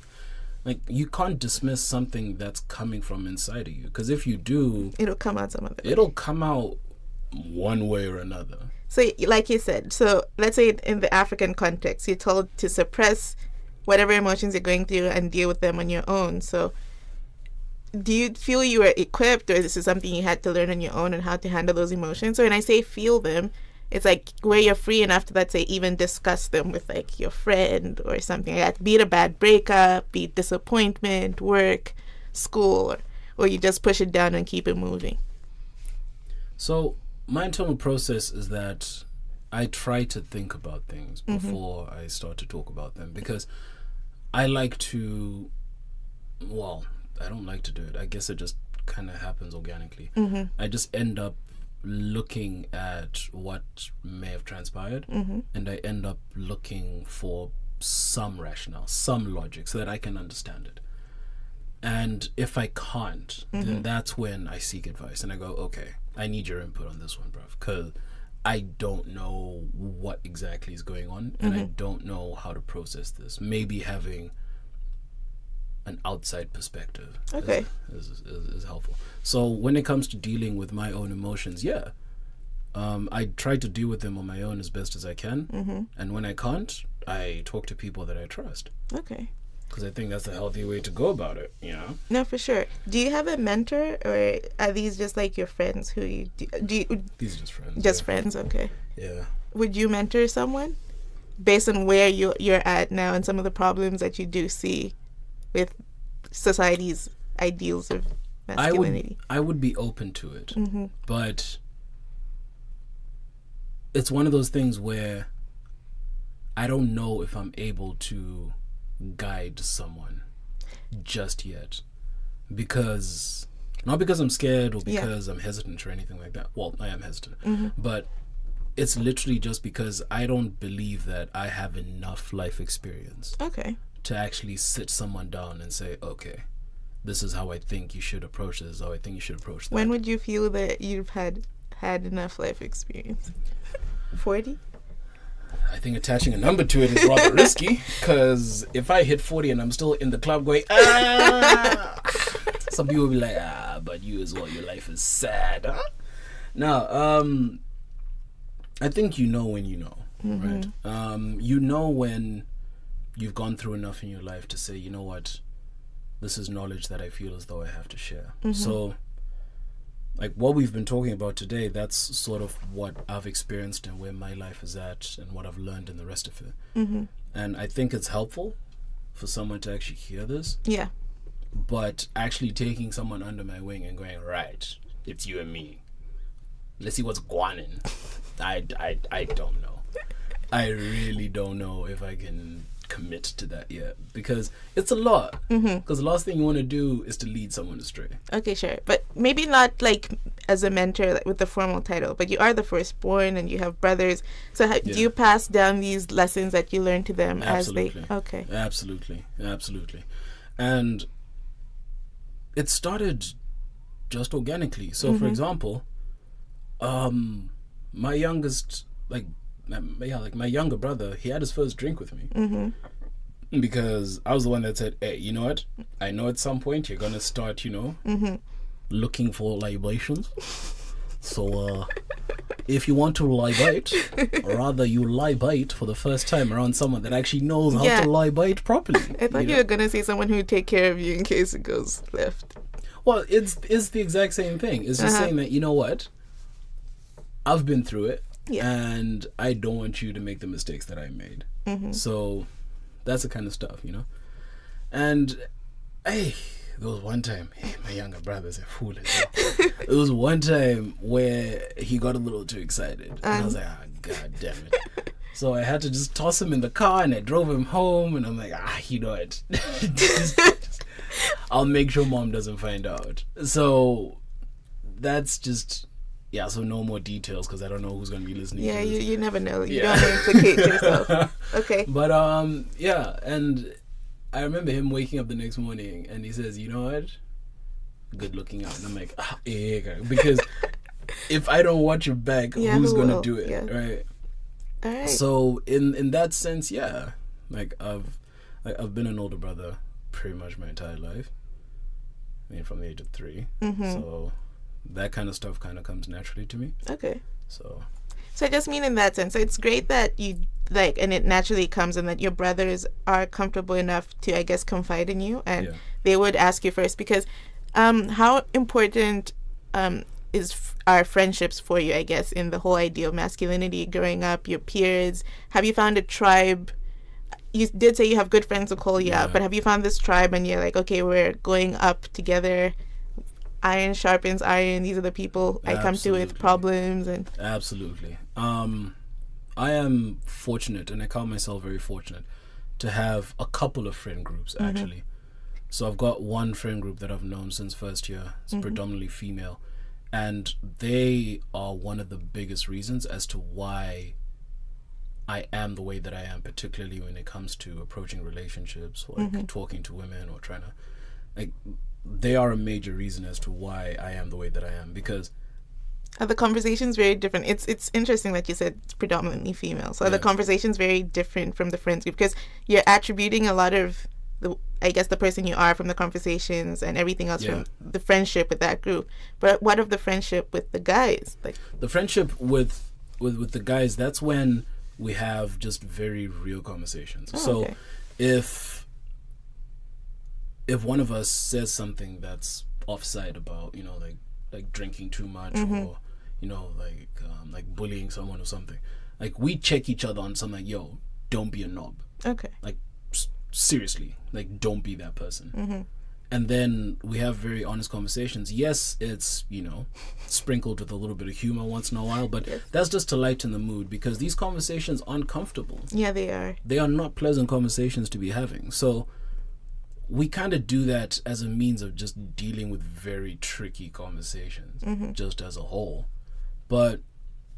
Like, you can't dismiss something that's coming from inside of you, because if you do, It'll come out some other way. it'll come out one way or another. So, like you said, so let's say in the African context, you're told to suppress whatever emotions you're going through and deal with them on your own. So, do you feel you were equipped, or this is something you had to learn on your own and how to handle those emotions? So, when I say feel them, it's like where you're free enough to, let's say, even discuss them with like your friend or something like that. Be it a bad breakup, be it disappointment, work, school, or you just push it down and keep it moving. So my internal process is that I try to think about things before I start to talk about them, because I like to, well, I don't like to do it. I guess it just kind of happens organically. I just end up looking at what may have transpired, and I end up looking for some rationale, some logic, so that I can understand it. And if I can't, then that's when I seek advice and I go, okay, I need your input on this one, bruv, because I don't know what exactly is going on, and I don't know how to process this. Maybe having an outside perspective Okay. is helpful. So when it comes to dealing with my own emotions, I try to deal with them on my own as best as I can, and when I can't, I talk to people that I trust, Okay. because I think that's a healthy way to go about it, No, for sure. Do you have a mentor, or are these just like your friends who you do you, These are just friends. just friends? Okay. Yeah. Would you mentor someone based on where you're at now and some of the problems that you do see with society's ideals of masculinity? I would be open to it, but it's one of those things where I don't know if I'm able to guide someone just yet, because not because I'm scared or because I'm hesitant or anything like that. Well, I am hesitant, but it's literally just because I don't believe that I have enough life experience to actually sit someone down and say, okay, this is how I think you should approach this, how I think you should approach that. When would you feel that you've had enough life experience? 40? I think attaching a number to it is rather risky, because if I hit 40 and I'm still in the club going, some people will be like, but you as well, your life is sad, huh? No, I think you know when you know, right? You know when you've gone through enough in your life to say, you know what, this is knowledge that I feel as though I have to share. So, like what we've been talking about today, that's sort of what I've experienced and where my life is at and what I've learned and the rest of it. And I think it's helpful for someone to actually hear this. Yeah. But actually taking someone under my wing and going, right, it's you and me. Let's see what's going on. I don't know. I really don't know if I can commit to that yet, because it's a lot. Because the last thing you want to do is to lead someone astray. Okay, sure, but maybe not like as a mentor, like with the formal title, but you are the firstborn and you have brothers, so do you pass down these lessons that you learn to them? Absolutely. As they absolutely. And it started just organically. So for example, my youngest, my younger brother, he had his first drink with me. Because I was the one that said, hey, you know what? I know at some point you're going to start, looking for libations. So if you want to libate, rather you libate for the first time around someone that actually knows how to libate properly. I thought you were going to say someone who would take care of you in case it goes left. Well, it's the exact same thing. It's just saying that, you know what? I've been through it. And I don't want you to make the mistakes that I made. So that's the kind of stuff, And hey, there was one time, my younger brother's a fool as well. There was one time where he got a little too excited. And I was like, God damn it. So I had to just toss him in the car and I drove him home, and I'm like, you know what? I'll make sure mom doesn't find out. So that's just... Yeah, so no more details because I don't know who's going to be listening to this. You never know. You don't want to implicate yourself. Okay. But, and I remember him waking up the next morning and he says, you know what? Good looking out. And I'm like, because if I don't watch your back, who's going to do it? Yeah. Right? All right. So in that sense, like I've been an older brother pretty much my entire life. I mean, from the age of 3. So... that kind of stuff kind of comes naturally to me. Okay. So I just mean in that sense. So it's great that you and it naturally comes, and that your brothers are comfortable enough to, I guess, confide in you, and they would ask you first, because how important are friendships for you, I guess, in the whole idea of masculinity growing up, your peers? Have you found a tribe? You did say you have good friends who call you out, but have you found this tribe and you're like, okay, we're going up together? Iron sharpens iron. These are the people I come to with problems. And absolutely. I am fortunate, and I call myself very fortunate, to have a couple of friend groups, actually. So I've got one friend group that I've known since first year. It's predominantly female. And they are one of the biggest reasons as to why I am the way that I am, particularly when it comes to approaching relationships, or talking to women, or trying to... they are a major reason as to why I am the way that I am, because the conversation's very different. It's interesting that you said it's predominantly female. So the conversation's very different from the friends group, because you're attributing a lot of the person you are from the conversations and everything else from the friendship with that group. But what of the friendship with the guys? Like the friendship with the guys, that's when we have just very real conversations. So if one of us says something that's offside about, like drinking too much, or, like bullying someone or something, like we check each other on something, like, yo, don't be a knob. Okay. Like, seriously, like, don't be that person. and then we have very honest conversations. Yes, it's, sprinkled with a little bit of humor once in a while, but that's just to lighten the mood, because these conversations aren't comfortable. Yeah, they are. They are not pleasant conversations to be having. So we kind of do that as a means of just dealing with very tricky conversations, just as a whole. But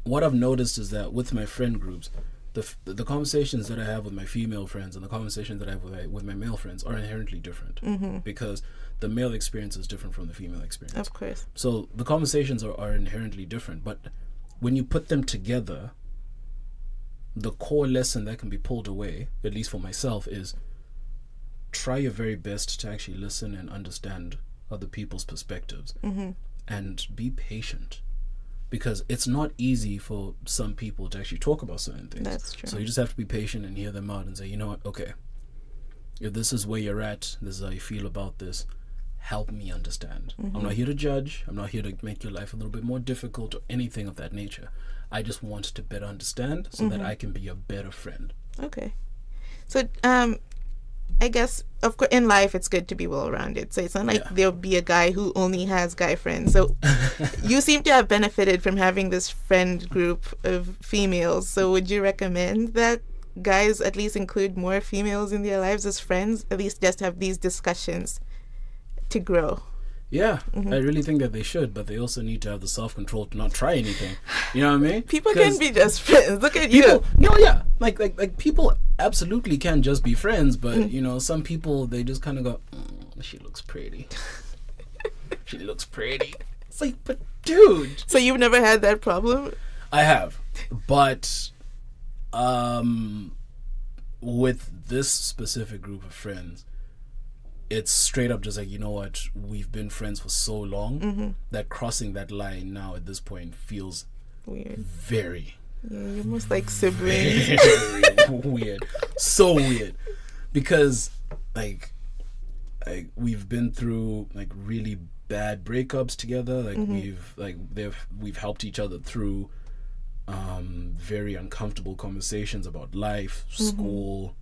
what I've noticed is that with my friend groups, the conversations that I have with my female friends and the conversations that I have with my male friends are inherently different, because the male experience is different from the female experience. Of course. So the conversations are inherently different, but when you put them together, the core lesson that can be pulled away, at least for myself, is try your very best to actually listen and understand other people's perspectives, and be patient. Because it's not easy for some people to actually talk about certain things. That's true. So you just have to be patient and hear them out and say, you know what, okay, if this is where you're at, this is how you feel about this, help me understand. I'm not here to judge. I'm not here to make your life a little bit more difficult or anything of that nature. I just want to better understand so that I can be a better friend. Okay. So, I guess, of course, in life, it's good to be well-rounded. So it's not like there'll be a guy who only has guy friends. So you seem to have benefited from having this friend group of females. So would you recommend that guys at least include more females in their lives as friends? At least just have these discussions to grow? Yeah, I really think that they should, but they also need to have the self-control to not try anything. You know what I mean? People can be just friends. Look at you. No, yeah. Like people absolutely can just be friends, but, some people, they just kind of go, she looks pretty. She looks pretty. It's like, but dude. So you've never had that problem? I have. But with this specific group of friends, it's straight up just like, you know what, we've been friends for so long that crossing that line now at this point feels weird. Very, yeah, you're almost like siblings. very weird. So weird. Because like we've been through like really bad breakups together. Like we've helped each other through very uncomfortable conversations about life, school,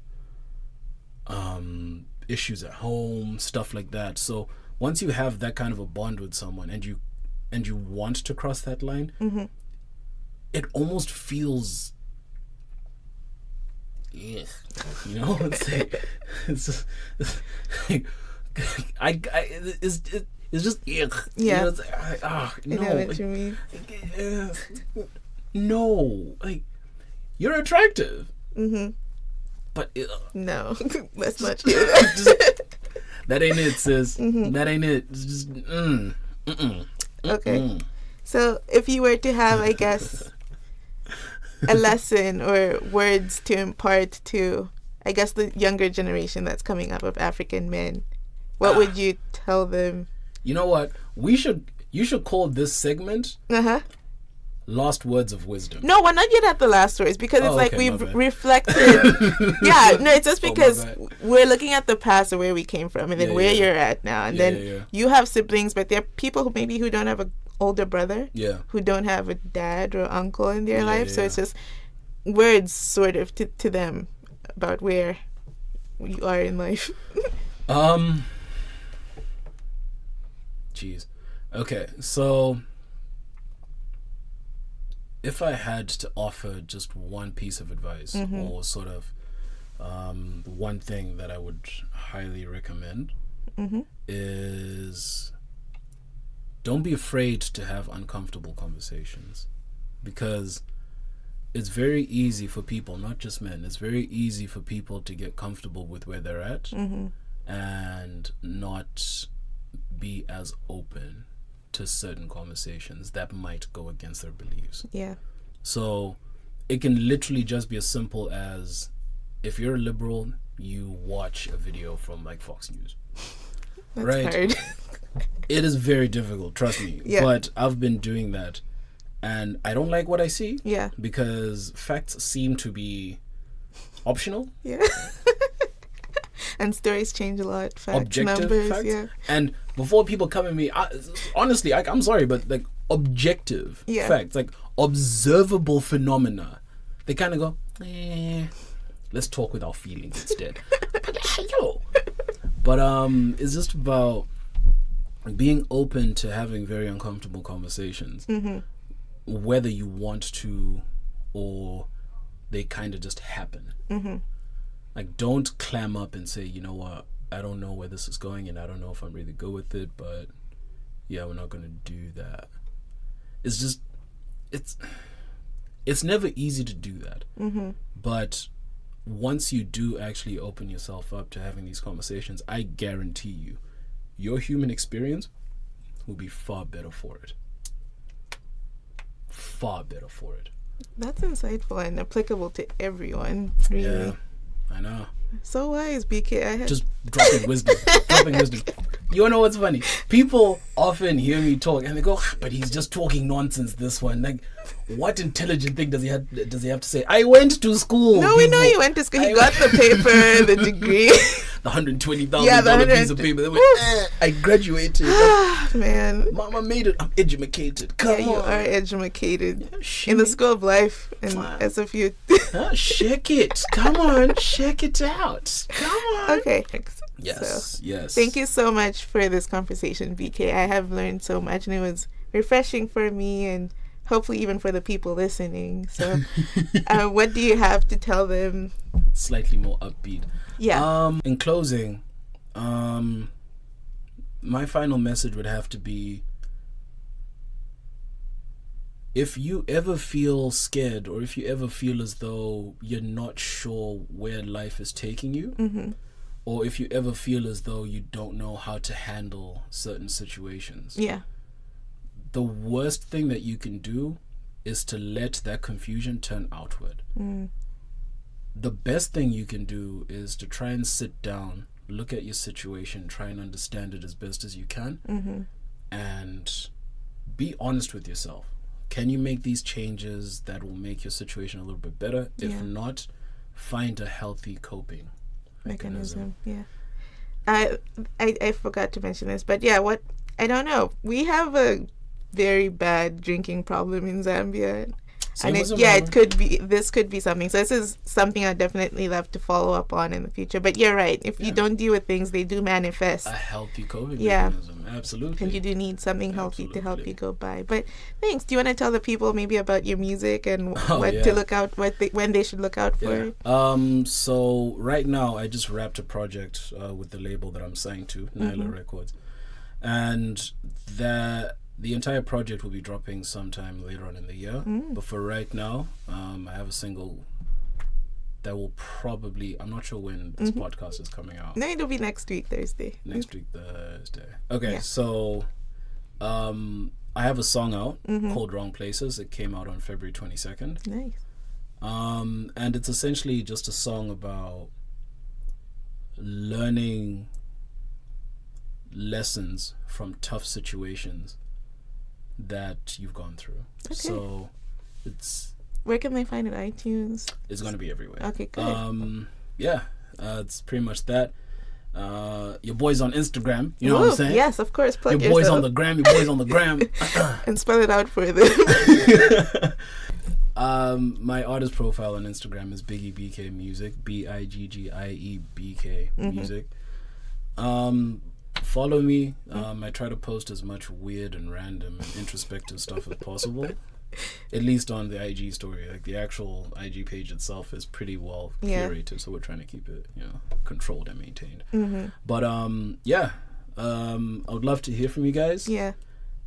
issues at home, stuff like that. So once you have that kind of a bond with someone and you want to cross that line, it almost feels it's just like, it's just yeah. It's like, I know what you mean. No, like, you're attractive. But no, let's not do that. That ain't it, sis. That ain't it. It's just okay. So if you were to have, I guess, a lesson or words to impart to, I guess, the younger generation that's coming up of African men, what would you tell them? You know what? You should call this segment Last Words of Wisdom. No, we're not yet at the last words because it's like we've reflected. Yeah, no, it's just because we're looking at the past of where we came from and then where you're at now. And then you have siblings, but there are people who don't have an older brother, who don't have a dad or uncle in their life. So it's just words sort of to them about where you are in life. Jeez. Okay, so if I had to offer just one piece of advice or sort of one thing that I would highly recommend is don't be afraid to have uncomfortable conversations, because it's very easy for people, not just men, it's very easy for people to get comfortable with where they're at and not be as open to certain conversations that might go against their beliefs. Yeah. So it can literally just be as simple as, if you're a liberal, you watch a video from like Fox News. That's right? hard. It is very difficult, trust me. Yeah. But I've been doing that and I don't like what I see. Yeah. Because facts seem to be optional. Yeah. And stories change a lot. Facts, objective numbers, facts. yeah. And before people come at me, honestly, I'm sorry, but like objective facts, like observable phenomena, they kind of go, let's talk with our feelings instead. But it's just about being open to having very uncomfortable conversations, whether you want to or they kind of just happen. Like, don't clam up and say, you know what, I don't know where this is going and I don't know if I'm really good with it, but yeah, we're not going to do that. It's just, it's never easy to do that. But once you do actually open yourself up to having these conversations, I guarantee you, your human experience will be far better for it. Far better for it. That's insightful and applicable to everyone, really. Yeah, I know. So wise, BK. I have Just dropping wisdom. Dropping wisdom. You wanna know what's funny? People often hear me talk and they go, but he's just talking nonsense, this one. Like, what intelligent thing does he have to say? I went to school. No, we know you went to school. He got the paper, the degree. The $120,000 piece of paper. They went, I graduated. Man. Mama made it. I'm educated. Come on. You are educated. Yeah, in the school of life. And as if you... Check it. Come on. Check it out. Come on. Okay. Yes. So, yes. Thank you so much for this conversation, BK. I have learned so much and it was refreshing for me and hopefully even for the people listening. So what do you have to tell them? Slightly more upbeat. Yeah. In closing, my final message would have to be, if you ever feel scared or if you ever feel as though you're not sure where life is taking you, or if you ever feel as though you don't know how to handle certain situations, the worst thing that you can do is to let that confusion turn outward. The best thing you can do is to try and sit down, look at your situation, try and understand it as best as you can, and be honest with yourself. Can you make these changes that will make your situation a little bit better? If not, find a healthy coping mechanism. I forgot to mention this, but I don't know. We have a very bad drinking problem in Zambia. This could be something. So this is something I definitely love to follow up on in the future. But you're right. If you don't deal with things, they do manifest. A healthy coping mechanism. Absolutely. And you do need something healthy to help you go by. But thanks. Do you want to tell the people maybe about your music and to look out, when they should look out for it? So right now I just wrapped a project with the label that I'm signed to, Nyla Records. And the entire project will be dropping sometime later on in the year. But for right now, I have a single that will probably, I'm not sure when this podcast is coming out. No, it'll be next week, Thursday. Next week, Thursday. Okay, so I have a song out called Wrong Places. It came out on February 22nd. Nice. And it's essentially just a song about learning lessons from tough situations that you've gone through. Okay. So where can they find it? iTunes? It's going to be everywhere. Okay, good. It's pretty much that. Your boy's on Instagram, you know what I'm saying? Yes, of course. Plug your boy's yourself. on the gram. Your boy's on the gram. And spell it out for them. My artist profile on Instagram is Biggie BK Music, BIGGIE BK Music. Follow me. I try to post as much weird and random and introspective stuff as possible. At least on the IG story. Like, the actual IG page itself is pretty well curated, so we're trying to keep it, controlled and maintained. But I would love to hear from you guys. Yeah.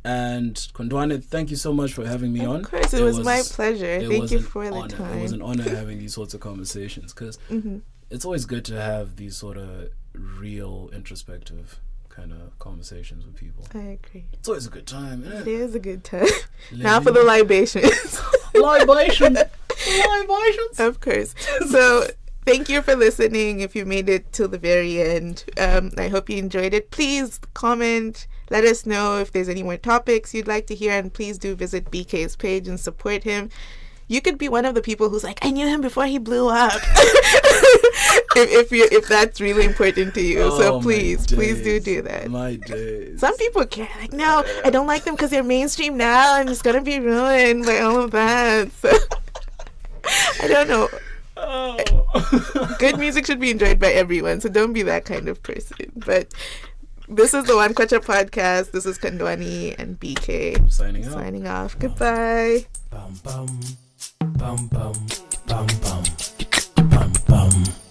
And Kondwane, thank you so much for having me on. Of course, it was my pleasure. Thank you for the time. It was an honor having these sorts of conversations, because it's always good to have these sort of real introspective kind of conversations with people. I agree. It's always a good time, isn't it? It is a good time. Now for the libations. Libations. Of course. So thank you for listening. If you made it till the very end, I hope you enjoyed it. Please comment. Let us know if there's any more topics you'd like to hear, and please do visit BK's page and support him. You could be one of the people who's like, I knew him before he blew up. if that's really important to you. So please do that. My days. Some people care. Like, no, I don't like them because they're mainstream now and it's going to be ruined by all of that. So, I don't know. Good music should be enjoyed by everyone, so don't be that kind of person. But this is the One Kwacha podcast. This is Kandwani and BK signing off. Goodbye. Bum bum bum bum bum bum bum bum.